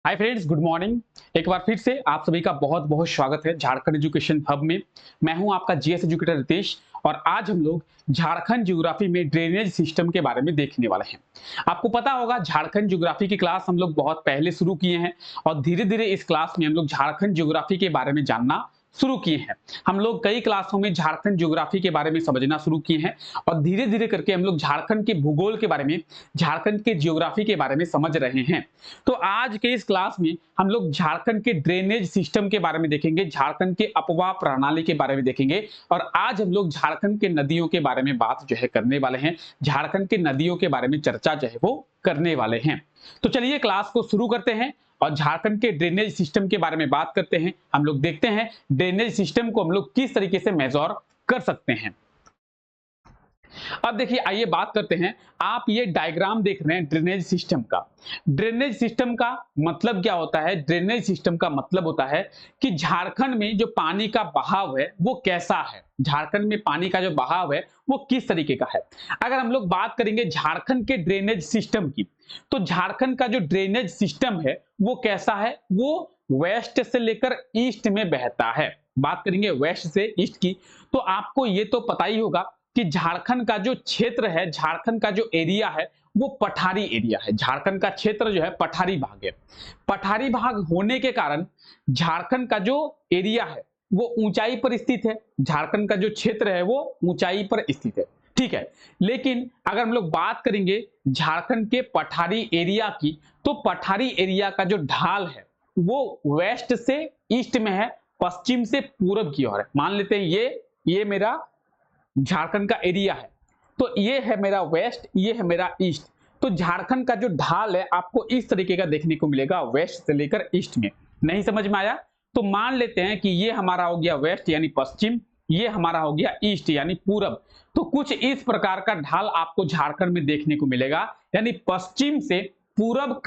Hi friends, good morning. एक बार फिर से आप सभी का बहुत बहुत स्वागत है झारखंड एजुकेशन हब में। मैं हूं आपका जीएस एजुकेटर रितेश और आज हम लोग झारखंड ज्योग्राफी में ड्रेनेज सिस्टम के बारे में देखने वाले हैं। आपको पता होगा झारखंड ज्योग्राफी की क्लास हम लोग बहुत पहले शुरू किए हैं और धीरे धीरे इस क्लास में हम लोग झारखंड ज्योग्राफी के बारे में जानना शुरू किए हैं। हम लोग कई क्लासों में झारखंड ज्योग्राफी के बारे में समझना शुरू किए हैं और धीरे धीरे करके हम लोग झारखंड के भूगोल के बारे में, झारखंड के ज्योग्राफी के बारे में समझ रहे हैं। तो आज के इस क्लास में हम लोग झारखंड के ड्रेनेज सिस्टम के बारे में देखेंगे, झारखंड के अपवाह प्रणाली के बारे में देखेंगे और आज हम लोग झारखंड के नदियों के बारे में बात जो है करने वाले हैं। झारखंड के नदियों के बारे में चर्चा जो है वो करने वाले हैं। तो चलिए क्लास को शुरू करते हैं और झारखंड के ड्रेनेज सिस्टम के बारे में बात करते हैं। हम लोग देखते हैं ड्रेनेज सिस्टम को हम लोग किस तरीके से मेजर कर सकते हैं। अब देखिए, आइए बात करते हैं। आप ये डायग्राम देख रहे हैं ड्रेनेज सिस्टम का। ड्रेनेज सिस्टम का मतलब क्या होता है? ड्रेनेज सिस्टम का मतलब होता है कि झारखंड में जो पानी का बहाव है वो कैसा है, झारखंड में पानी का जो बहाव है वो किस तरीके का है। अगर हम लोग बात करेंगे झारखंड के ड्रेनेज सिस्टम की, तो झारखंड का जो ड्रेनेज सिस्टम है वो कैसा है? वो वेस्ट से लेकर ईस्ट में बहता है। बात करेंगे वेस्ट से ईस्ट की, तो आपको ये तो पता ही होगा कि झारखंड का जो क्षेत्र है, झारखंड का जो एरिया है वो पठारी एरिया है। झारखंड का क्षेत्र जो है पठारी भाग है। पठारी भाग होने के कारण झारखंड का जो एरिया है वो ऊंचाई पर स्थित है। झारखंड का जो क्षेत्र है वो ऊंचाई पर स्थित है, ठीक है। लेकिन अगर हम लोग बात करेंगे झारखंड के पठारी एरिया की, तो पठारी एरिया का जो ढाल है वो वेस्ट से ईस्ट में है, पश्चिम से पूरब की ओर है। मान लेते हैं ये मेरा झारखंड का एरिया है, तो ये है मेरा वेस्ट, ये है मेरा ईस्ट। तो झारखंड का जो ढाल है आपको इस तरीके का देखने को मिलेगा वेस्ट से लेकर ईस्ट में। नहीं समझ में आया तो मान लेते हैं कि ये हमारा हो गया वेस्ट यानी पश्चिम, ये हमारा हो गया ईस्ट यानी पूरब। तो कुछ इस प्रकार का ढाल आपको झारखंड में देखने को मिलेगा, यानी पश्चिम से पूरब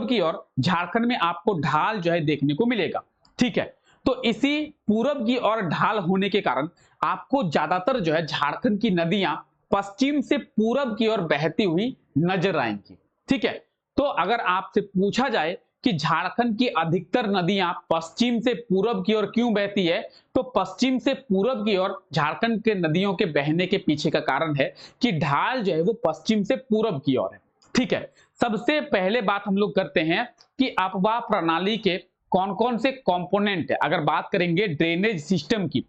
की ओर झारखंड में आपको ढाल जो है देखने को मिलेगा, ठीक है। तो इसी पूरब की ओर ढाल होने के कारण आपको ज्यादातर जो है झारखंड की नदियां पश्चिम से पूरब की ओर बहती हुई नजर आएंगी, ठीक है। तो अगर आपसे पूछा जाए कि झारखंड की अधिकतर नदियां पश्चिम से पूरब की ओर क्यों बहती है, तो पश्चिम से पूरब की ओर झारखंड के नदियों के बहने के पीछे का कारण है कि ढाल जो है वो पश्चिम से पूरब की ओर है, ठीक है। सबसे पहले बात हम लोग करते हैं कि अपवाह प्रणाली के कौन कौन से कंपोनेंट है। अगर बात करेंगे ड्रेनेज सिस्टम की,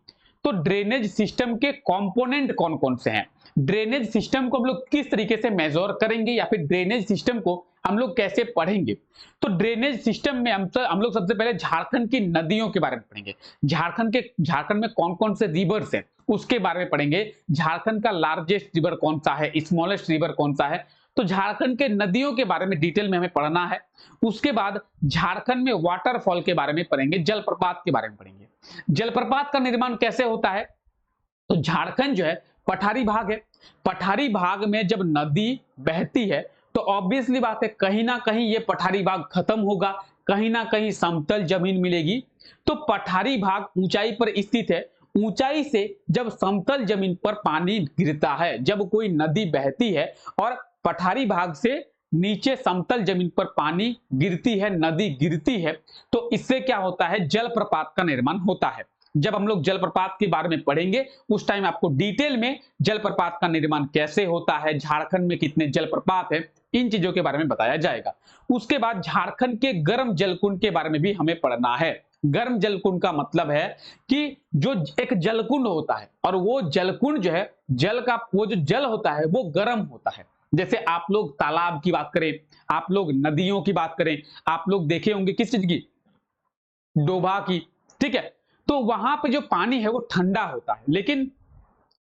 तो ड्रेनेज सिस्टम के कंपोनेंट कौन कौन से हैं, ड्रेनेज सिस्टम को हम लोग किस तरीके से मेजर करेंगे या फिर ड्रेनेज सिस्टम को हम लोग कैसे पढ़ेंगे। तो ड्रेनेज सिस्टम में हम लोग सबसे पहले झारखंड की नदियों के बारे में पढ़ेंगे। झारखंड में कौन कौन से रिवर्स हैं उसके बारे में पढ़ेंगे। झारखंड का लार्जेस्ट रिवर कौन सा है, स्मॉलेस्ट रिवर कौन सा है, तो झारखंड के नदियों के बारे में डिटेल में हमें पढ़ना है। उसके बाद झारखंड में वाटरफॉल के बारे में पढ़ेंगे, जलप्रपात के बारे में पढ़ेंगे। जलप्रपात का निर्माण कैसे होता है, तो झारखंड जो है पठारी भाग है। पठारी भाग में जब नदी बहती है तो ऑब्वियसली बात है कहीं ना कहीं ये पठारी भाग खत्म होगा, कहीं ना कहीं समतल जमीन मिलेगी। तो पठारी भाग ऊंचाई पर स्थित है। ऊंचाई से जब समतल जमीन पर पानी गिरता है, जब कोई नदी बहती है और पठारी भाग से नीचे समतल जमीन पर पानी गिरती है, नदी गिरती है, तो इससे क्या होता है, जलप्रपात का निर्माण होता है। जब हम लोग जलप्रपात के बारे में पढ़ेंगे उस टाइम आपको डिटेल में जलप्रपात का निर्माण कैसे होता है, झारखंड में कितने जलप्रपात है, इन चीजों के बारे में बताया जाएगा। उसके बाद झारखंड के गर्म जलकुंड के बारे में भी हमें पढ़ना है। गर्म जलकुंड का मतलब है कि जो एक जलकुंड होता है और वो जलकुंड जो है, जल का वो जो जल होता है वो गर्म होता है। जैसे आप लोग तालाब की बात करें, आप लोग नदियों की बात करें, आप लोग देखे होंगे किस चीज की, डोभा की, ठीक है। तो वहां पे जो पानी है वो ठंडा होता है, लेकिन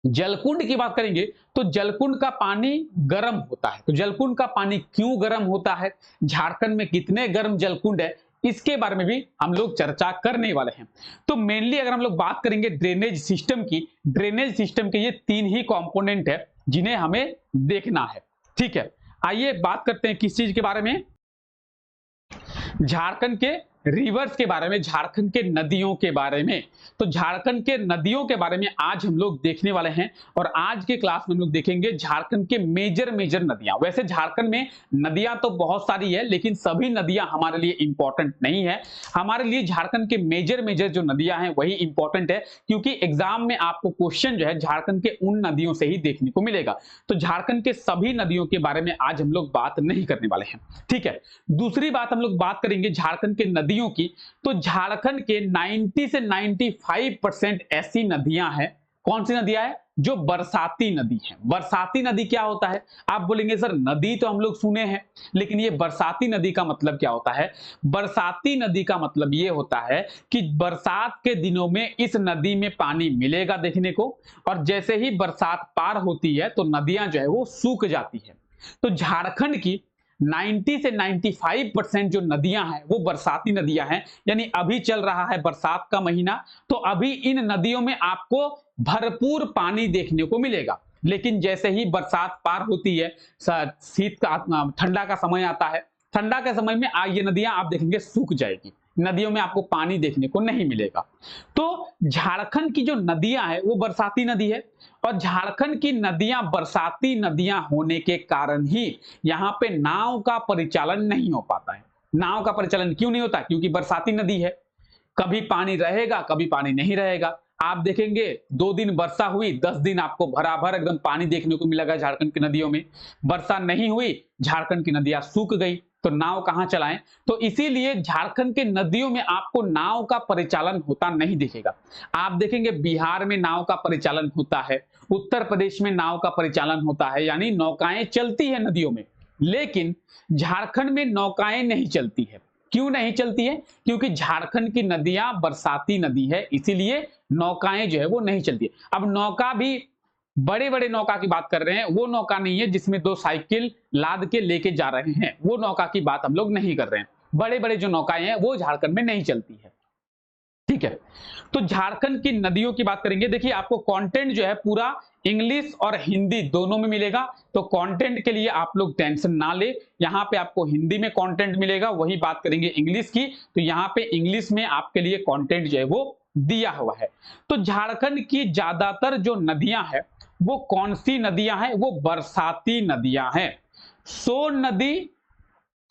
जलकुंड की बात करेंगे तो जलकुंड का पानी गर्म होता है। तो जलकुंड का पानी क्यों गर्म होता है, झारखंड में कितने गर्म जलकुंड है, इसके बारे में भी हम लोग चर्चा करने वाले हैं। तो मेनली अगर हम लोग बात करेंगे ड्रेनेज सिस्टम की, ड्रेनेज सिस्टम के ये तीन ही कंपोनेंट है जिन्हें हमें देखना है, ठीक है। आइए बात करते हैं किस चीज के बारे में, झारखंड के रिवर्स के बारे में, झारखंड के नदियों के बारे में। तो झारखंड के नदियों के बारे में आज हम लोग देखने वाले हैं और आज के क्लास में हम लोग देखेंगे झारखंड के मेजर मेजर नदियां। वैसे झारखंड में नदियां तो बहुत सारी है, लेकिन सभी नदियां हमारे लिए इंपॉर्टेंट नहीं है। हमारे लिए झारखंड के मेजर मेजर जो नदियां हैं वही इंपॉर्टेंट है, क्योंकि एग्जाम में आपको क्वेश्चन जो है झारखंड के उन नदियों से ही देखने को मिलेगा। तो झारखंड के सभी नदियों के बारे में आज हम लोग बात नहीं करने वाले हैं, ठीक है। दूसरी बात हम लोग बात करेंगे झारखंड के नदियों की। तो झारखंड के 90 से 95% ऐसी नदियां हैं। कौन सी नदियां हैं? जो बरसाती नदी है। बरसाती नदी क्या होता है? आप बोलेंगे सर नदी तो हम लोग सुने हैं, लेकिन ये बरसाती नदी का मतलब क्या होता है? बरसाती नदी का मतलब ये होता है कि बरसात के दिनों में इस नदी में पानी मिलेगा देखने को, और जैसे ही बरसात पार होती है तो नदियां जो है वो सूख जाती है। तो झारखंड की 90 से 95% जो नदियां हैं वो बरसाती नदियां हैं। यानी अभी चल रहा है बरसात का महीना, तो अभी इन नदियों में आपको भरपूर पानी देखने को मिलेगा। लेकिन जैसे ही बरसात पार होती है, शीत का ठंडा का समय आता है, ठंडा के समय में ये नदियां आप देखेंगे सूख जाएगी, नदियों में आपको पानी देखने को नहीं मिलेगा। तो झारखंड की जो नदियां है वो बरसाती नदी है, और झारखंड की नदियां बरसाती नदियां होने के कारण ही यहाँ पे नाव का परिचालन नहीं हो पाता है। नाव का परिचालन क्यों नहीं होता? क्योंकि बरसाती नदी है, कभी पानी रहेगा कभी पानी नहीं रहेगा। आप देखेंगे 2 दिन वर्षा हुई, 10 दिन आपको भराभर एकदम पानी देखने को मिलेगा झारखंड की नदियों में। वर्षा नहीं हुई, झारखंड की नदियां सूख गई, तो नाव कहां चलाएं? तो इसीलिए झारखंड के नदियों में आपको नाव का परिचालन होता नहीं दिखेगा। आप देखेंगे बिहार में नाव का परिचालन होता है, उत्तर प्रदेश में नाव का परिचालन होता है, यानी नौकाएं चलती है नदियों में। लेकिन झारखंड में नौकाएं नहीं चलती है। क्यों नहीं चलती है? क्योंकि झारखंड की नदियां बरसाती नदी है, इसीलिए नौकाएं जो है वो नहीं चलती। अब नौका भी बड़े बड़े नौका की बात कर रहे हैं, वो नौका नहीं है जिसमें 2 साइकिल लाद के लेके जा रहे हैं, वो नौका की बात हम लोग नहीं कर रहे हैं। बड़े बड़े जो नौकाएं हैं वो झारखंड में नहीं चलती है, ठीक है। तो झारखंड की नदियों की बात करेंगे। देखिए आपको कंटेंट जो है पूरा इंग्लिश और हिंदी दोनों में मिलेगा, तो कंटेंट के लिए आप लोग टेंशन ना ले। यहाँ पे आपको हिंदी में कंटेंट मिलेगा, वही बात करेंगे इंग्लिश की, तो यहाँ पे इंग्लिश में आपके लिए कंटेंट जो है वो दिया हुआ है। तो झारखंड की ज्यादातर जो नदियां हैं वो कौन सी नदियां हैं? वो बरसाती नदियां हैं। सोन नदी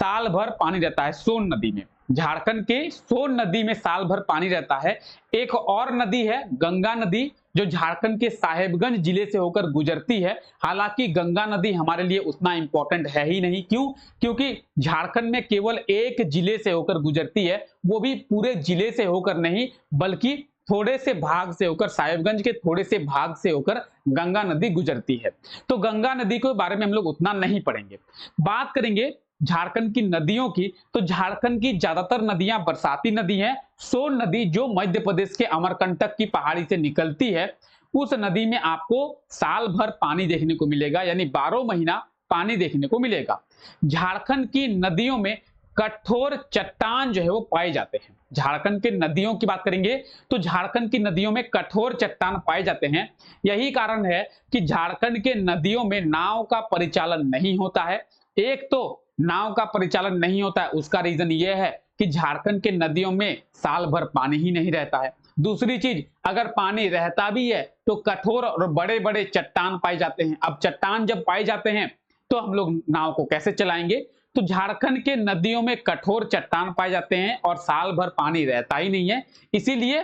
साल भर पानी रहता है। सोन नदी में, झारखंड के सोन नदी में साल भर पानी रहता है। एक और नदी है गंगा नदी, जो झारखंड के साहेबगंज जिले से होकर गुजरती है। हालांकि गंगा नदी हमारे लिए उतना इंपॉर्टेंट है ही नहीं। क्यों? क्योंकि झारखंड में केवल एक जिले से होकर गुजरती है, वो भी पूरे जिले से होकर नहीं, बल्कि थोड़े से भाग से होकर, साहेबगंज के थोड़े से भाग से होकर गंगा नदी गुजरती है। तो गंगा नदी के बारे में हम लोग उतना नहीं पढ़ेंगे। बात करेंगे झारखंड की नदियों की, तो झारखंड की ज्यादातर नदियां बरसाती नदी हैं। सोन नदी जो मध्य प्रदेश के अमरकंटक की पहाड़ी से निकलती है, उस नदी में आपको साल भर पानी देखने को मिलेगा, यानी 12 महीना पानी देखने को मिलेगा। झारखंड की नदियों में कठोर चट्टान जो है वो पाए जाते हैं। झारखंड के नदियों की बात करेंगे तो झारखंड की नदियों में कठोर चट्टान पाए जाते हैं। यही कारण है कि झारखंड के नदियों में नाव का परिचालन नहीं होता है। एक तो नाव का परिचालन नहीं होता है, उसका रीजन ये है कि झारखंड के नदियों में साल भर पानी ही नहीं रहता है। दूसरी चीज, अगर पानी रहता भी है तो कठोर और बड़े बड़े चट्टान पाए जाते हैं। अब चट्टान जब पाए जाते हैं तो हम लोग नाव को कैसे चलाएंगे? तो झारखंड के नदियों में कठोर चट्टान पाए जाते हैं और साल भर पानी रहता ही नहीं है, इसीलिए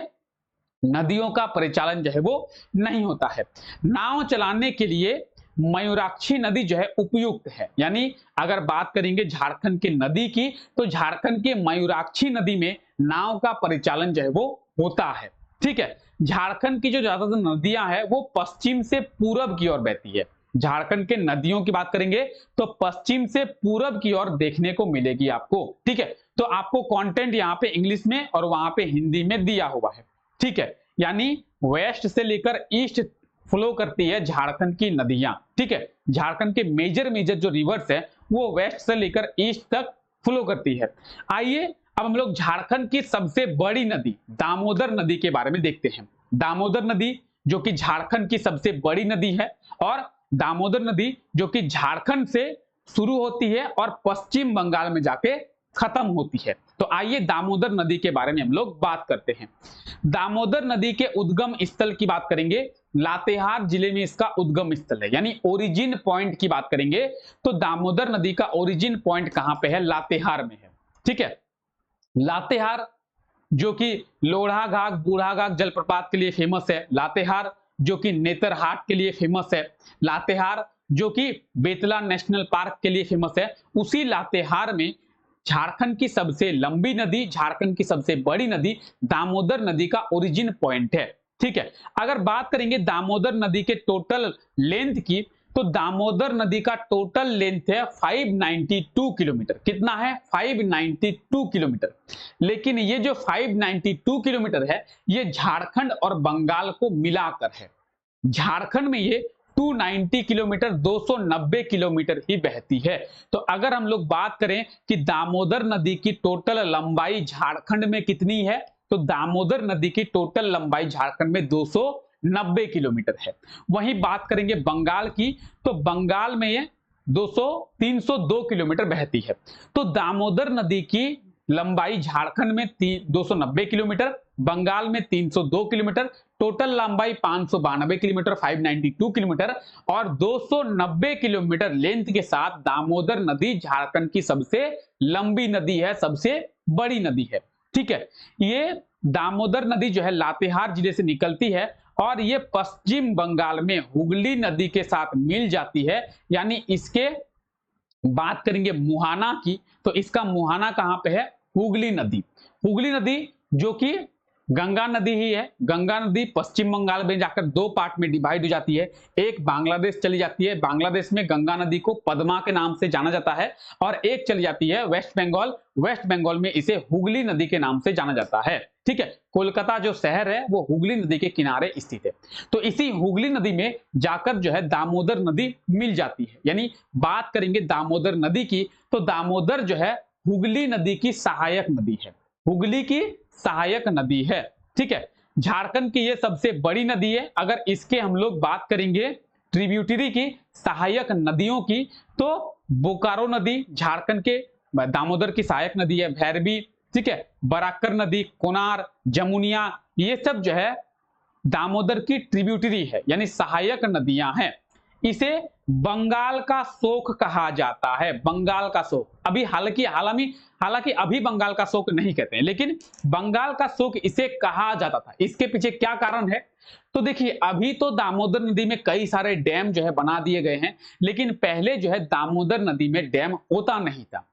नदियों का परिचालन जो है वो नहीं होता है। नाव चलाने के लिए मयूराक्षी नदी जो है उपयुक्त है। यानी अगर बात करेंगे झारखंड की नदी की, तो झारखंड के मयूराक्षी नदी में नाव का परिचालन जो है वो होता है, ठीक है। झारखंड की जो ज्यादातर नदियां हैं वो पश्चिम से पूरब की ओर बहती है। झारखंड के नदियों की बात करेंगे तो पश्चिम से पूरब की ओर देखने को मिलेगी आपको, ठीक है। तो आपको कंटेंट यहाँ पे इंग्लिश में और वहां पे हिंदी में दिया हुआ है, ठीक है। यानी वेस्ट से लेकर ईस्ट फ्लो करती है झारखंड की नदियां, ठीक है। झारखंड के मेजर मेजर जो रिवर्स है वो वेस्ट से लेकर ईस्ट तक फ्लो करती है। आइए अब हम लोग झारखंड की सबसे बड़ी नदी दामोदर नदी के बारे में देखते हैं। दामोदर नदी जो कि झारखंड की सबसे बड़ी नदी है, और दामोदर नदी जो कि झारखंड से शुरू होती है और पश्चिम बंगाल में जाके खत्म होती है। तो तो आइए दामोदर नदी के बारे में हम लोग बात करते हैं। दामोदर नदी के उद्गम स्थल की बात करेंगे, लातेहार जिले में इसका उद्गम स्थल है, यानी ओरिजिन पॉइंट की बात करेंगे तो दामोदर नदी का ओरिजिन पॉइंट कहां पे है? लातेहार में है। ठीक है, लातेहार जो कि लोढ़ागाग बूढ़ागाग जलप्रपात के लिए फेमस है, लातेहार जो कि नेतरहाट के लिए फेमस है, लातेहार जो कि बेतला नेशनल पार्क के लिए फेमस है, उसी लातेहार में झारखंड की सबसे लंबी नदी, झारखंड की सबसे बड़ी नदी दामोदर नदी का ओरिजिन पॉइंट है। ठीक है, अगर बात करेंगे दामोदर नदी के टोटल लेंथ की, तो दामोदर नदी का टोटल लेंथ है 592 किलोमीटर। कितना है? 592 किलोमीटर। लेकिन ये जो 592 किलोमीटर है, ये झारखंड और बंगाल को मिलाकर है। झारखंड में ये 290 किलोमीटर 290 किलोमीटर ही बहती है। तो अगर हम लोग बात करें कि दामोदर नदी की टोटल लंबाई झारखंड में कितनी है, तो दामोदर नदी की टोटल लंबाई झारखंड में 290 किलोमीटर है। वहीं बात करेंगे बंगाल की, तो बंगाल में ये 302 किलोमीटर बहती है। तो दामोदर नदी की लंबाई झारखंड में 290 किलोमीटर, बंगाल में 302 किलोमीटर, टोटल लंबाई 592 किलोमीटर, 592 किलोमीटर और 290 किलोमीटर लेंथ के साथ दामोदर नदी झारखंड की सबसे लंबी नदी है, सबसे बड़ी नदी है। ठीक है, ये दामोदर नदी जो है लातेहार जिले से निकलती है और ये पश्चिम बंगाल में हुगली नदी के साथ मिल जाती है। यानी इसके बात करेंगे मुहाना की, तो इसका मुहाना कहां पे है? हुगली नदी। हुगली नदी जो कि गंगा नदी ही है। गंगा नदी पश्चिम बंगाल में जाकर दो पार्ट में डिवाइड हो जाती है, एक बांग्लादेश चली जाती है, बांग्लादेश में गंगा नदी को पद्मा के नाम से जाना जाता है, और एक चली जाती है वेस्ट बंगाल, वेस्ट बंगाल में इसे हुगली नदी के नाम से जाना जाता है। ठीक है, कोलकाता जो शहर है वो हुगली नदी के किनारे स्थित है। तो इसी हुगली नदी में जाकर जो है दामोदर नदी मिल जाती है। यानी बात करेंगे दामोदर नदी की, तो दामोदर जो है हुगली नदी की सहायक नदी है, हुगली की सहायक नदी है। ठीक है, झारखंड की ये सबसे बड़ी नदी है। अगर इसके हम लोग बात करेंगे ट्रिब्यूटरी की, सहायक नदियों की, तो बोकारो नदी झारखंड के दामोदर की सहायक नदी है, भैरवी, ठीक है, बराकर नदी, कोनार, जमुनिया, ये सब जो है दामोदर की ट्रिब्यूटरी है, यानी सहायक नदियां हैं। इसे बंगाल का शोक कहा जाता है, बंगाल का शोक। अभी हालांकि अभी बंगाल का शोक नहीं कहते हैं, लेकिन बंगाल का शोक इसे कहा जाता था। इसके पीछे क्या कारण है? तो देखिए, अभी तो दामोदर नदी में कई सारे डैम जो है बना दिए गए हैं, लेकिन पहले जो है दामोदर नदी में डैम होता नहीं था।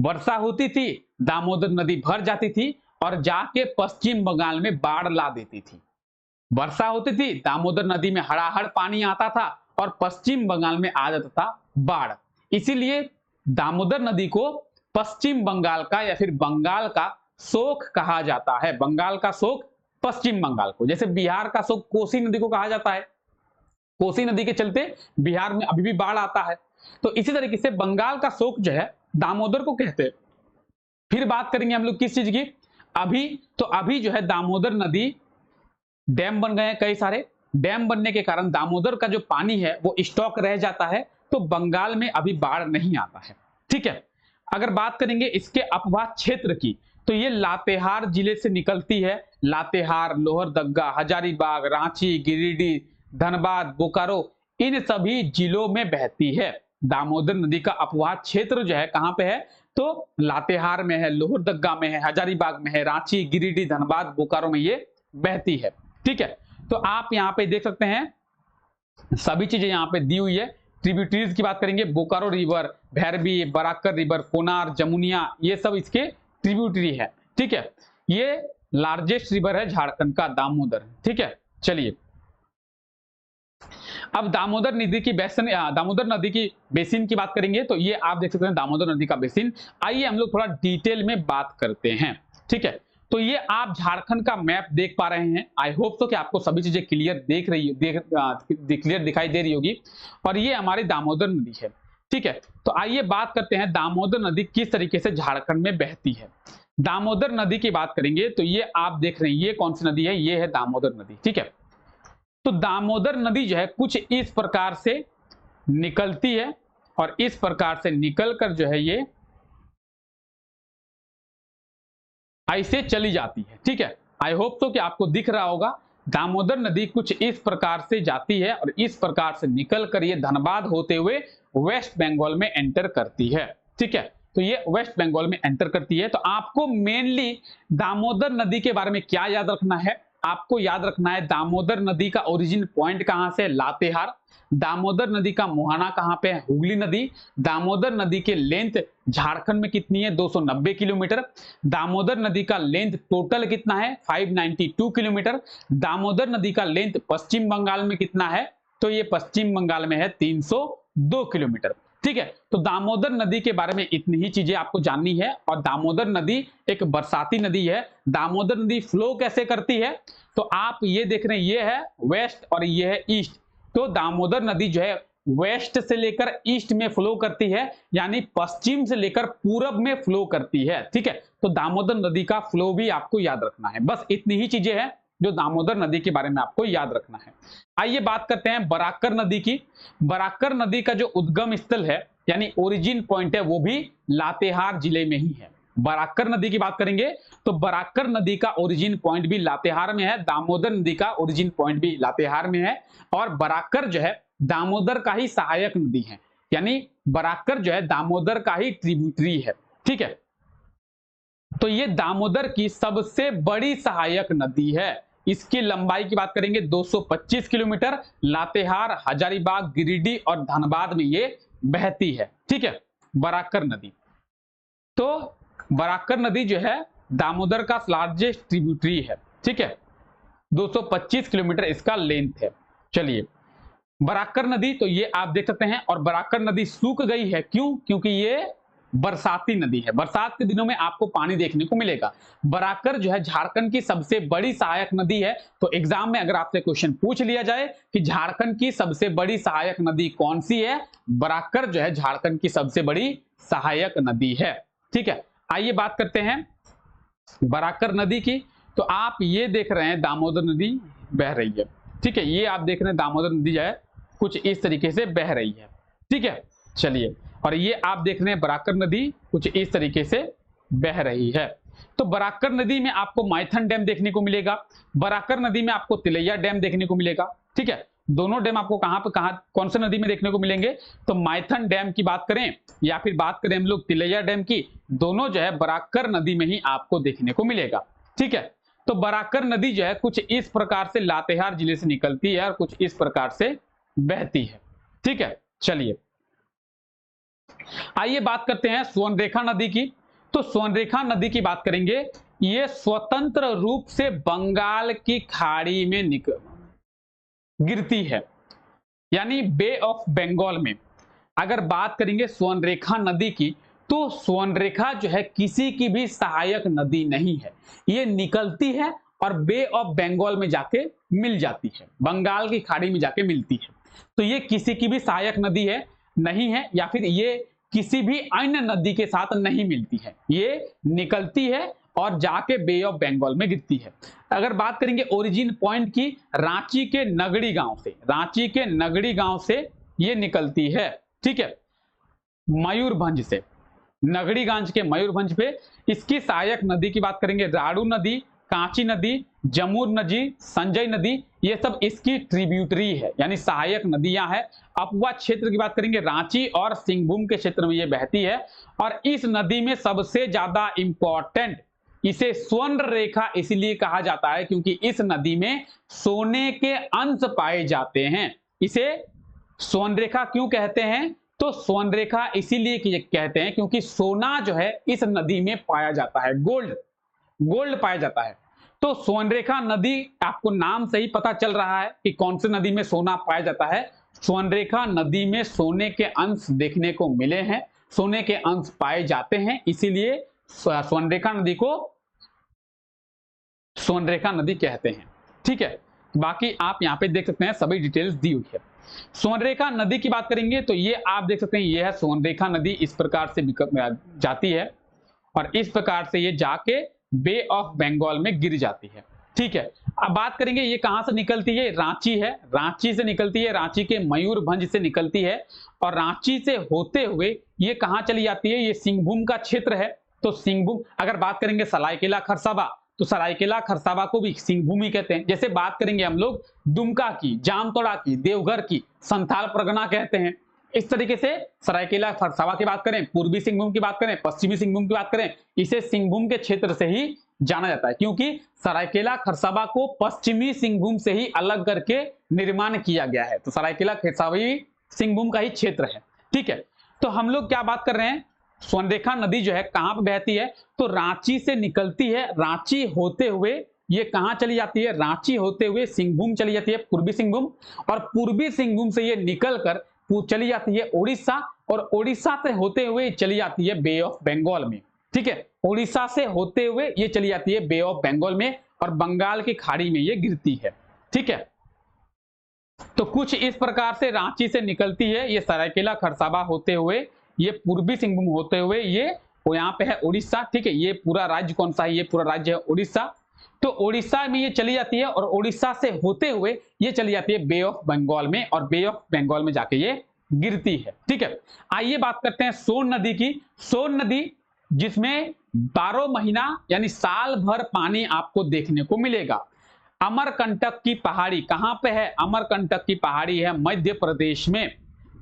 वर्षा होती थी, दामोदर नदी भर जाती थी और जाके पश्चिम बंगाल में बाढ़ ला देती थी। वर्षा होती थी, दामोदर नदी में हड़ाहड़ पानी आता था और पश्चिम बंगाल में आ जाता था बाढ़। इसीलिए दामोदर नदी को पश्चिम बंगाल का या फिर बंगाल का शोक कहा जाता है। बंगाल का शोक पश्चिम बंगाल को, जैसे बिहार का शोक कोसी नदी को कहा जाता है। कोसी नदी के चलते बिहार में अभी भी बाढ़ आता है। तो इसी तरीके से बंगाल का शोक जो है दामोदर को कहते हैं। फिर बात करेंगे हम लोग किस चीज की? अभी जो है दामोदर नदी डैम बन गए हैं, कई सारे डैम बनने के कारण दामोदर का जो पानी है वो स्टॉक रह जाता है, तो बंगाल में अभी बाढ़ नहीं आता है। ठीक है, अगर बात करेंगे इसके अपवाह क्षेत्र की, तो ये लातेहार जिले से निकलती है। लातेहार, लोहरदग्गा, हजारीबाग, रांची, गिरिडीह, धनबाद, बोकारो, इन सभी जिलों में बहती है। दामोदर नदी का अपवाह क्षेत्र जो है कहां पे है? तो लातेहार में है, लोहरदग्गा में है, हजारीबाग में है, रांची, गिरिडीह, धनबाद, बोकारो में ये बहती है। ठीक है, तो आप यहां पे देख सकते हैं सभी चीजें यहां पे दी हुई है। ट्रिब्यूटरीज की बात करेंगे, बोकारो रिवर, भैरवी, बराकर रिवर, कोनार, जमुनिया, ये सब इसके ट्रिब्यूटरी है। ठीक है, ये लार्जेस्ट रिवर है झारखंड का, दामोदर। ठीक है, चलिए अब दामोदर नदी की बेसिन की बात करेंगे, तो ये आप देख सकते हैं दामोदर नदी का बेसिन। आइए हम लोग थोड़ा डिटेल में बात करते हैं। ठीक है, तो ये आप झारखंड का मैप देख पा रहे हैं। आई होप तो कि आपको सभी चीजें क्लियर क्लियर दिखाई दे रही होगी। और ये हमारी दामोदर नदी है। ठीक है, तो आइए बात करते हैं दामोदर नदी किस तरीके से झारखंड में बहती है। दामोदर नदी की बात करेंगे तो ये आप देख रहे हैं, ये कौन सी नदी है? ये है दामोदर नदी। ठीक है, तो दामोदर नदी जो है कुछ इस प्रकार से निकलती है और इस प्रकार से निकलकर जो है ये ऐसे चली जाती है। ठीक है, आई होप तो कि आपको दिख रहा होगा दामोदर नदी कुछ इस प्रकार से जाती है और इस प्रकार से निकल कर ये धनबाद होते हुए वेस्ट बंगाल में एंटर करती है। ठीक है, तो ये वेस्ट बंगाल में एंटर करती है। तो आपको मेनली दामोदर नदी के बारे में क्या याद रखना है, आपको याद रखना है दामोदर नदी का ओरिजिन पॉइंट कहां से, लातेहार। दामोदर नदी का मुहाना कहां पे है, हुगली नदी। दामोदर नदी के लेंथ झारखंड में कितनी है, 290 किलोमीटर। दामोदर नदी का लेंथ टोटल कितना है, 592 किलोमीटर। दामोदर नदी का लेंथ पश्चिम बंगाल में कितना है, तो ये पश्चिम बंगाल में है 302 किलोमीटर। ठीक है, तो दामोदर नदी के बारे में इतनी ही चीजें आपको जाननी है। और दामोदर नदी एक बरसाती नदी है। दामोदर नदी फ्लो कैसे करती है, तो आप ये देख रहे हैं, ये है वेस्ट और ये है ईस्ट। तो दामोदर नदी जो है वेस्ट से लेकर ईस्ट में फ्लो करती है, यानी पश्चिम से लेकर पूरब में फ्लो करती है। ठीक है, तो दामोदर नदी का फ्लो भी आपको याद रखना है। बस इतनी ही चीजें हैं जो दामोदर नदी के बारे में आपको याद रखना है। आइए बात करते हैं बराकर नदी की। बराकर नदी का जो उद्गम स्थल है यानी ओरिजिन पॉइंट है वो भी लातेहार जिले में ही है। बराकर नदी की बात करेंगे तो बराकर नदी का ओरिजिन पॉइंट भी लातेहार में है, दामोदर नदी का ओरिजिन पॉइंट भी लातेहार में है। और बराकर जो है दामोदर का ही सहायक नदी है, यानी बराकर जो है दामोदर का ही ट्रिब्यूटरी है। ठीक है, तो ये दामोदर की सबसे बड़ी सहायक नदी है। इसकी लंबाई की बात करेंगे 225 किलोमीटर। लातेहार, हजारीबाग, गिरिडीह और धनबाद में ये बहती है। ठीक है, बराकर नदी। तो बराकर नदी जो है दामोदर का लार्जेस्ट ट्रिब्यूटरी है। ठीक है, 225 किलोमीटर इसका लेंथ है। चलिए, बराकर नदी तो ये आप देख सकते हैं। और बराकर नदी सूख गई है, क्यों, क्योंकि ये बरसाती नदी है। बरसात के दिनों में आपको पानी देखने को मिलेगा। बराकर जो है झारखंड की सबसे बड़ी सहायक नदी है। तो एग्जाम में अगर आपसे क्वेश्चन पूछ लिया जाए कि झारखंड की सबसे बड़ी सहायक नदी कौन सी है, बराकर जो है झारखंड की सबसे बड़ी सहायक नदी है। ठीक है, आइए बात करते हैं बराकर नदी की। तो आप ये देख रहे हैं दामोदर नदी बह रही है। ठीक है, ये आप देख रहे हैं दामोदर नदी जो है कुछ इस तरीके से बह रही है। ठीक है, चलिए, और ये आप देख रहे हैं बराकर नदी कुछ इस तरीके से बह रही है। तो बराकर नदी में आपको माइथन डैम देखने को मिलेगा। बराकर नदी में आपको तिलैया डैम देखने को मिलेगा। ठीक है, दोनों डैम आपको कहां कौन से नदी में देखने को मिलेंगे, तो माइथन डैम की बात करें या फिर बात करें हम लोग तिलैया डैम की, दोनों जो है बराकर नदी में ही आपको देखने को मिलेगा। ठीक है, तो बराकर नदी जो है कुछ इस प्रकार से लातेहार जिले से निकलती है और कुछ इस प्रकार से बहती है। ठीक है, चलिए आइए बात करते हैं स्वर्णरेखा नदी की। तो स्वर्णरेखा नदी की बात करेंगे, ये स्वतंत्र रूप से बंगाल की खाड़ी में गिरती है, यानी बे ऑफ बंगाल में। अगर बात करेंगे स्वर्णरेखा नदी की, तो स्वर्णरेखा जो है किसी की भी सहायक नदी नहीं है। ये निकलती है और बे ऑफ बंगाल में जाके मिल जाती है, बंगाल की खाड़ी में जाके मिलती है। तो ये किसी की भी सहायक नदी है नहीं है, या फिर ये किसी भी अन्य नदी के साथ नहीं मिलती है। ये निकलती है और जाके बे ऑफ बंगाल में गिरती है। अगर बात करेंगे ओरिजिन पॉइंट की, रांची के नगड़ी गांव से, रांची के नगड़ी गांव से ये निकलती है। ठीक है, मयूरभंज से, नगड़ीगंज के मयूरभंज पे। इसकी सहायक नदी की बात करेंगे, राड़ू नदी, कांची नदी, जमुर नदी, संजय नदी, ये सब इसकी ट्रिब्यूटरी है, यानी सहायक नदियां हैं। अपवा क्षेत्र की बात करेंगे, रांची और सिंहभूम के क्षेत्र में ये बहती है। और इस नदी में सबसे ज्यादा इंपॉर्टेंट, इसे स्वर्ण रेखा इसलिए कहा जाता है क्योंकि इस नदी में सोने के अंश पाए जाते हैं। इसे स्वर्ण रेखा क्यों कहते हैं, तो स्वर्ण रेखा इसीलिए कहते हैं क्योंकि सोना जो है इस नदी में पाया जाता है, गोल्ड पाया जाता है। तो स्वर्णरेखा नदी, आपको नाम से ही पता चल रहा है कि कौन सी नदी में सोना पाया जाता है। स्वर्णरेखा नदी में सोने के अंश देखने को मिले हैं, सोने के अंश पाए जाते हैं, इसीलिए स्वर्णरेखा नदी को स्वर्णरेखा नदी कहते हैं। ठीक है, बाकी आप यहाँ पे देख सकते हैं सभी डिटेल्स दी हुई है। स्वर्णरेखा नदी की बात करेंगे तो ये आप देख सकते हैं, ये है स्वर्णरेखा नदी, इस प्रकार से जाती है और इस प्रकार से ये जाके बे ऑफ बंगाल में गिर जाती है। ठीक है, अब बात करेंगे ये कहां से निकलती है, रांची है, रांची से निकलती है, रांची के मयूरभंज से निकलती है और रांची से होते हुए ये कहां चली जाती है, ये सिंहभूम का क्षेत्र है। तो सिंहभूम। अगर बात करेंगे सरायकेला खरसावा, तो सरायकेला खरसावा को भी सिंहभूम ही कहते हैं। जैसे बात करेंगे हम लोग दुमका की, जामतोड़ा की, देवघर की, संथाल परगना कहते हैं। इस तरीके से सरायकेला खरसावा की बात करें, पूर्वी सिंहभूम की बात करें, पश्चिमी सिंहभूम की बात करें, इसे सिंहभूम के क्षेत्र से ही जाना जाता है, क्योंकि सरायकेला खरसावा को पश्चिमी सिंहभूम से ही अलग करके निर्माण किया गया है। तो सरायकेला खरसावा ही सिंहभूम का ही क्षेत्र है। ठीक है, तो हम लोग क्या बात कर रहे हैं, स्वर्णरेखा नदी जो है कहां पर बहती है, तो रांची से निकलती है, रांची होते हुए ये कहां चली जाती है, रांची होते हुए सिंहभूम चली जाती है, पूर्वी सिंहभूम, और पूर्वी सिंहभूम से ये निकलकर चली जाती है उड़ीसा, और उड़ीसा से होते हुए चली जाती है बे ऑफ बंगाल में। ठीक है, उड़ीसा से होते हुए ये चली जाती है बे ऑफ बंगाल में और बंगाल की खाड़ी में ये गिरती है। ठीक है, तो कुछ इस प्रकार से रांची से निकलती है, ये सरायकेला खरसावा होते हुए, ये पूर्वी सिंहभूम होते हुए, ये यहाँ पे है उड़ीसा। ठीक है, ये पूरा राज्य कौन सा है, ये पूरा राज्य है उड़ीसा। तो उड़ीसा में ये चली जाती है और उड़ीसा से होते हुए ये चली जाती है बे ऑफ बंगाल में, और बे ऑफ बंगाल में जाके ये गिरती है। ठीक है, आइए बात करते हैं सोन नदी की। सोन नदी जिसमें 12 महीना यानी साल भर पानी आपको देखने को मिलेगा। अमरकंटक की पहाड़ी कहां पे है, अमरकंटक की पहाड़ी है मध्य प्रदेश में।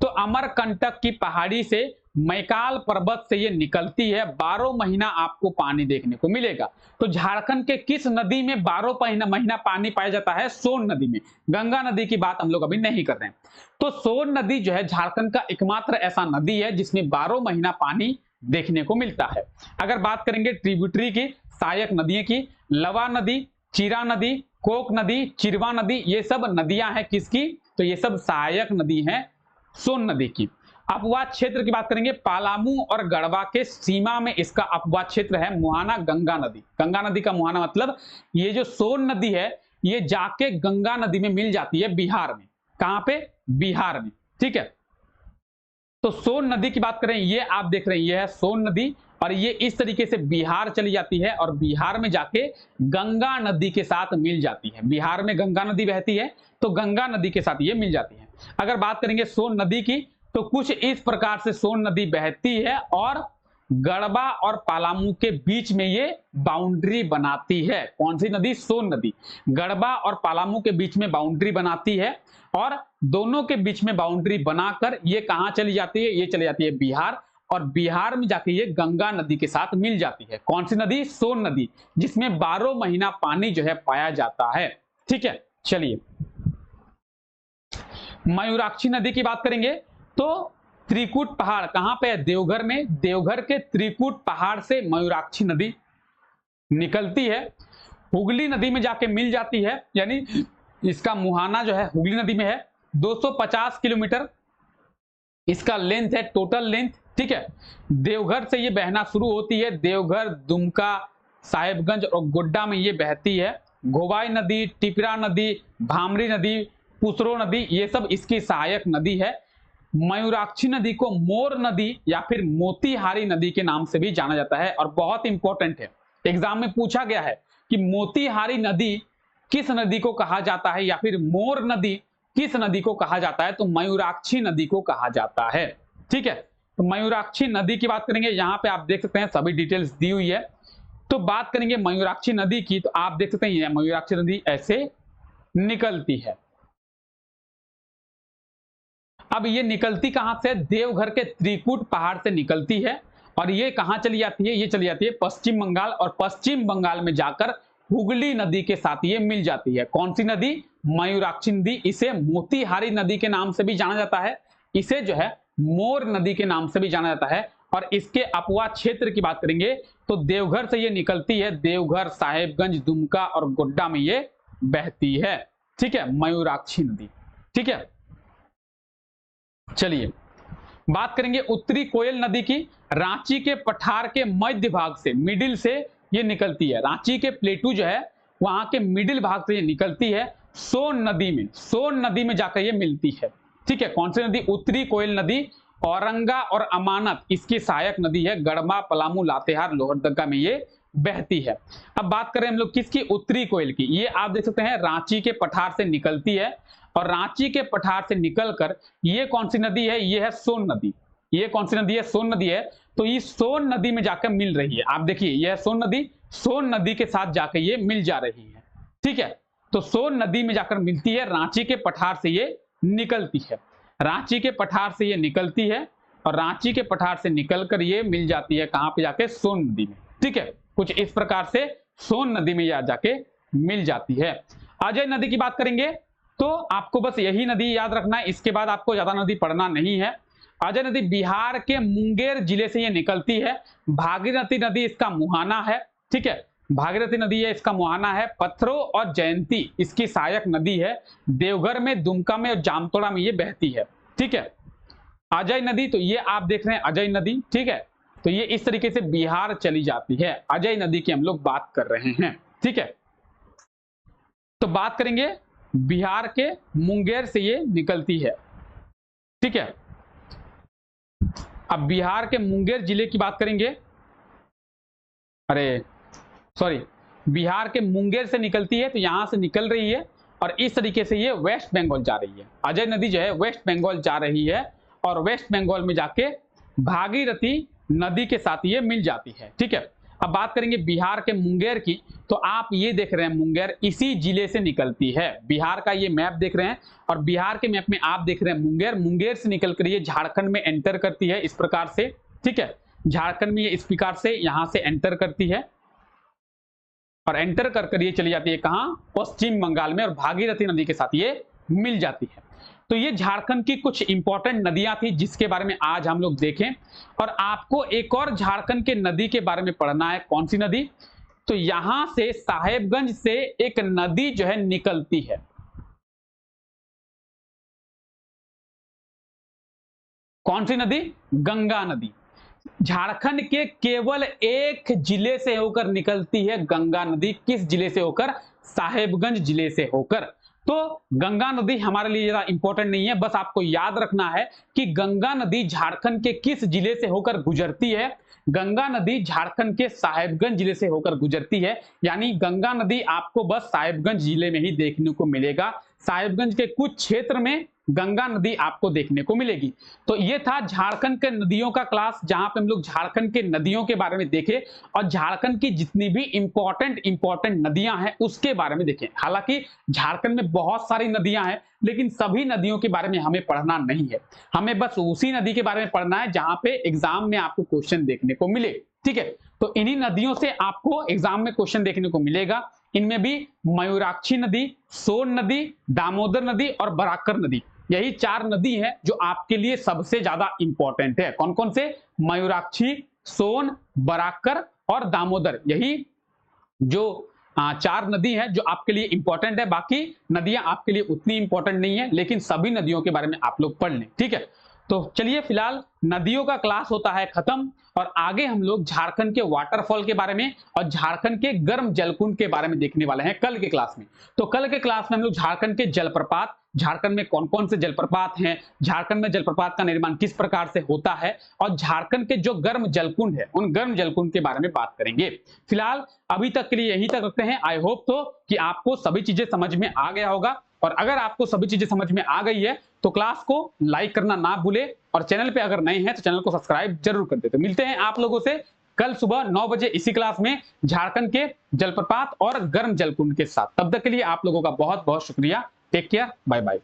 तो अमरकंटक की पहाड़ी से मैकाल पर्वत से ये निकलती है, 12 महीना आपको पानी देखने को मिलेगा। तो झारखंड के किस नदी में 12 महीना पानी पाया जाता है, सोन नदी में। गंगा नदी की बात हम लोग अभी नहीं कर रहे हैं। तो सोन नदी जो है झारखंड का एकमात्र ऐसा नदी है जिसमें 12 महीना पानी देखने को मिलता है। अगर बात करेंगे ट्रिब्यूटरी की, सहायक नदियों की, लवा नदी, चीरा नदी, कोक नदी, चिरवा नदी, ये सब नदियां हैं किसकी, तो ये सब सहायक नदी हैं सोन नदी की। अपवाद क्षेत्र की बात करेंगे, पालामू और गढ़वा के सीमा में इसका अपवाद क्षेत्र है मुहाना गंगा नदी। गंगा नदी का मुहाना मतलब ये जो सोन नदी है ये जाके गंगा नदी में मिल जाती है बिहार में। कहां पे, बिहार में। ठीक है, तो सोन नदी की बात करें, ये आप देख रहे हैं ये है सोन नदी, और ये इस तरीके से बिहार चली जाती है और बिहार में जाके गंगा नदी के साथ मिल जाती है। बिहार में गंगा नदी बहती है तो गंगा नदी के साथ ये मिल जाती है। अगर बात करेंगे सोन नदी की, तो कुछ इस प्रकार से सोन नदी बहती है और गढ़वा और पालामू के बीच में ये बाउंड्री बनाती है। कौन सी नदी, सोन नदी। गढ़वा और पालामू के बीच में बाउंड्री बनाती है, और दोनों के बीच में बाउंड्री बनाकर ये कहां चली जाती है, ये चली जाती है बिहार, और बिहार में जाके ये गंगा नदी के साथ मिल जाती है। कौन सी नदी, सोन नदी, जिसमें 12 महीना पानी जो है पाया जाता है। ठीक है, चलिए मयूराक्षी नदी की बात करेंगे, तो त्रिकुट पहाड़ कहां पे है, देवघर में। देवघर के त्रिकुट पहाड़ से मयूराक्षी नदी निकलती है, हुगली नदी में जाके मिल जाती है, यानी इसका मुहाना जो है हुगली नदी में है। 250 किलोमीटर इसका लेंथ है, टोटल लेंथ। ठीक है, देवघर से ये बहना शुरू होती है, देवघर, दुमका, साहेबगंज और गोड्डा में ये बहती है। घोबाई नदी, टिपरा नदी, भामरी नदी, पुसरो नदी, ये सब इसकी सहायक नदी है। मयूराक्षी नदी को मोर नदी या फिर मोतीहारी नदी के नाम से भी जाना जाता है, और बहुत इंपॉर्टेंट है, एग्जाम में पूछा गया है कि मोतीहारी नदी किस नदी को कहा जाता है, या फिर मोर नदी किस नदी को कहा जाता है, तो मयूराक्षी नदी को कहा जाता है। ठीक है, तो मयूराक्षी नदी की बात करेंगे, यहां पे आप देख सकते हैं सभी डिटेल्स दी हुई है। तो बात करेंगे मयूराक्षी नदी की, तो आप देख सकते हैं मयूराक्षी नदी ऐसे निकलती है। अब ये निकलती कहां से, देवघर के त्रिकुट पहाड़ से निकलती है, और ये कहां चली जाती है, ये चली जाती है पश्चिम बंगाल, और पश्चिम बंगाल में जाकर हुगली नदी के साथ ये मिल जाती है। कौन सी नदी, मयूराक्षी नदी। इसे मोतीहारी नदी के नाम से भी जाना जाता है, इसे जो है मोर नदी के नाम से भी जाना जाता है। और इसके अपवाद क्षेत्र की बात करेंगे, तो देवघर से ये निकलती है, देवघर, साहेबगंज, दुमका और गोड्डा में ये बहती है। ठीक है, मयूराक्षी नदी। ठीक है, चलिए बात करेंगे उत्तरी कोयल नदी की। रांची के पठार के मध्य भाग से, मिडिल से ये निकलती है, रांची के प्लेटू जो है वहां के मिडिल भाग से ये निकलती है सोन नदी में, सोन नदी में जाकर ये मिलती है। ठीक है, कौन सी नदी, उत्तरी कोयल नदी। औरंगा और अमानत इसकी सहायक नदी है, गढ़वा, पलामू, लातेहार, लोहरदगा में ये बहती है। अब बात करें हम लोग किसकी, उत्तरी कोयल की। ये आप देख सकते हैं रांची के पठार से निकलती है, और रांची के पठार से निकलकर ये कौन सी नदी है, ये है सोन नदी। ये कौन सी नदी है? सोन नदी है। तो ये सोन नदी में जाकर मिल रही है। आप देखिए यह सोन नदी के साथ जाकर ये मिल जा रही है। ठीक है, तो सोन नदी में जाकर मिलती है, रांची के पठार से ये निकलती है। रांची के पठार से ये निकलती है और रांची के पठार से निकलकर ये मिल जाती है कहां पे जाके? सोन नदी में। ठीक है, कुछ इस प्रकार से सोन नदी में जाके मिल जाती है। अजय नदी की बात करेंगे तो आपको बस यही नदी याद रखना है, इसके बाद आपको ज्यादा नदी पढ़ना नहीं है। अजय नदी बिहार के मुंगेर जिले से ये निकलती है। भागीरथी नदी इसका मुहाना है। ठीक है, भागीरथी नदी है इसका मुहाना है। पत्थरों और जयंती इसकी सहायक नदी है। देवघर में, दुमका में और जामतोड़ा में ये बहती है। ठीक है, अजय नदी, तो ये आप देख रहे हैं अजय नदी। ठीक है, तो ये इस तरीके से बिहार चली जाती है। अजय नदी की हम लोग बात कर रहे हैं। ठीक है, तो बात करेंगे बिहार के मुंगेर से ये निकलती है। ठीक है, अब बिहार के मुंगेर जिले की बात करेंगे। बिहार के मुंगेर से निकलती है, तो यहां से निकल रही है और इस तरीके से ये वेस्ट बंगाल जा रही है। अजय नदी जो है वेस्ट बंगाल जा रही है और वेस्ट बंगाल में जाके भागीरथी नदी के साथ ये मिल जाती है। ठीक है, अब बात करेंगे बिहार के मुंगेर की, तो आप ये देख रहे हैं मुंगेर इसी जिले से निकलती है। बिहार का ये मैप देख रहे हैं और बिहार के मैप में आप देख रहे हैं मुंगेर, मुंगेर से निकलकर ये झारखंड में एंटर करती है इस प्रकार से। ठीक है, झारखंड में ये इस प्रकार से यहां से एंटर करती है और एंटर कर ये चली जाती है कहां? पश्चिम बंगाल में और भागीरथी नदी के साथ ये मिल जाती है। तो ये झारखंड की कुछ इंपॉर्टेंट नदियां थी जिसके बारे में आज हम लोग देखें। और आपको एक और झारखंड के नदी के बारे में पढ़ना है। कौन सी नदी? तो यहां से साहेबगंज से एक नदी जो है निकलती है। कौन सी नदी? गंगा नदी। झारखंड के केवल एक जिले से होकर निकलती है गंगा नदी। किस जिले से होकर? साहेबगंज जिले से होकर। तो गंगा नदी हमारे लिए ज्यादा इंपॉर्टेंट नहीं है, बस आपको याद रखना है कि गंगा नदी झारखंड के किस जिले से होकर गुजरती है। गंगा नदी झारखंड के साहेबगंज जिले से होकर गुजरती है। यानी गंगा नदी आपको बस साहेबगंज जिले में ही देखने को मिलेगा। साहेबगंज के कुछ क्षेत्र में गंगा नदी आपको देखने को मिलेगी। तो ये था झारखंड के नदियों का क्लास, जहां पे हम लोग झारखंड के नदियों के बारे में देखे और झारखंड की जितनी भी इंपॉर्टेंट नदियां हैं उसके बारे में देखें। हालांकि झारखंड में बहुत सारी नदियां हैं, लेकिन सभी नदियों के बारे में हमें पढ़ना नहीं है। हमें बस उसी नदी के बारे में पढ़ना है जहां पे एग्जाम में आपको क्वेश्चन देखने को मिले। ठीक है, तो इन्हीं नदियों से आपको एग्जाम में क्वेश्चन देखने को मिलेगा। इनमें भी मयूराक्षी नदी, सोन नदी, दामोदर नदी और बराकर नदी, यही 4 नदी हैं जो आपके लिए सबसे ज्यादा इंपॉर्टेंट है। कौन कौन से? मयूराक्षी, सोन, बराकर और दामोदर, यही जो 4 नदी हैं जो आपके लिए इंपॉर्टेंट है। बाकी नदियां आपके लिए उतनी इंपॉर्टेंट नहीं है, लेकिन सभी नदियों के बारे में आप लोग पढ़ लें। ठीक है, तो चलिए फिलहाल नदियों का क्लास होता है खत्म और आगे हम लोग झारखंड के वाटरफॉल के बारे में और झारखंड के गर्म जलकुंड के बारे में देखने वाले हैं कल के क्लास में। तो कल के क्लास में हम लोग झारखंड के जलप्रपात, झारखंड में कौन कौन से जलप्रपात हैं, झारखंड में जलप्रपात का निर्माण किस प्रकार से होता है और झारखंड के जो गर्म जलकुंड है उन गर्म जलकुंड के बारे में बात करेंगे। फिलहाल अभी तक के लिए यहीं तक रखते हैं। आई होप तो कि आपको सभी चीजें समझ में आ गया होगा और अगर आपको सभी चीजें समझ में आ गई है तो क्लास को लाइक करना ना भूले और चैनल पे अगर नए हैं तो चैनल को सब्सक्राइब जरूर कर दे। तो मिलते हैं आप लोगों से कल सुबह 9 बजे इसी क्लास में झारखंड के जलप्रपात और गर्म जलकुंड के साथ। तब तक के लिए आप लोगों का बहुत बहुत शुक्रिया। Take care, bye bye.